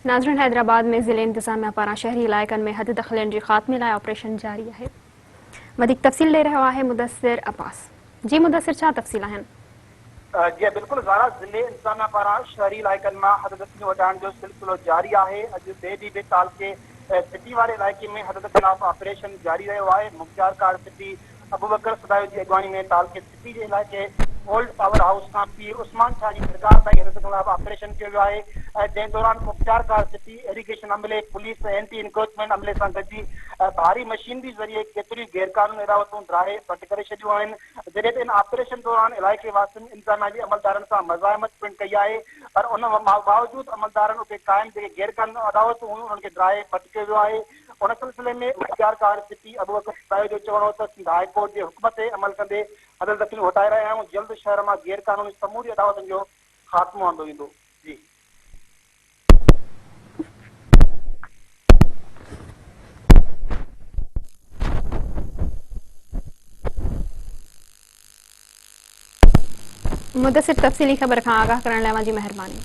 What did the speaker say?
नाज़रीन, हैदराबाद में ज़िले इंतज़ामिया पारां शहरी इलाइक़नि में हद दखलनि जे ख़ात्मे लाइ ऑपरेशन जारी आहे। वधीक तफ़सील ॾेई रहियो आहे मदثر आबास। जी मुदثر, छा तफ़सील आहिनि? जी बिल्कुल ज़ारा, ज़िले इंतज़ामिया पारां शहरी इलाइक़नि मां हद दखलनि वधाइण जो सिलसिलो जारी आहे। अॼु ॿिए ॾींहुं बि तालके सिटी वारे इलाइक़े में हद खिलाफ़ ऑपरेशन जारी रहियो आहे। मुख्तियार कार सिटी अबूबकर सदायो जी अॻवानी में तालके सिटी जे इलाइक़े ओल्ड पावर हाउस खां पीर उस्मान शाह जी दरगाह ताईं हद खिलाफ़ ऑपरेशन कयो वियो आहे। जंहिं दौरान मुख्तियार कार सिटी इरीगेशन अमले, पुलिस, एंटी इंक्रोचमेंट अमले सां गॾिजी भारी मशीनरी ज़रिए केतिरियूं गैरकानूनी इरावतूं ड्राहे पट करे छॾियूं आहिनि। जॾहिं त इन ऑपरेशन दौरान इलाइक़े वासियुनि इंतज़ामिया जे अमलदारनि सां मज़ाहिमत पिणु कई आहे, पर उन बावजूदि अमलदारनि उते क़ाइमु जेके गैरकानूनी अदावतूं हुयूं उन्हनि खे ड्राहे पट कयो वियो आहे। उन सिलसिले में मुख्तियार कार सिटी अबूबकर सदायो जो चवणो हो त हाई कोर्ट जे हुक्म ते अमल कंदे हद दखलूं हटाए रहिया आहियूं। जल्द शहर मां गैरकानूनी समूरी अदावतुनि जो ख़ात्मो आंदो वेंदो। जी मुदثر, तफ़सीली ख़बर खां आगाह करण लाइ मुंहिंजी महिरबानी।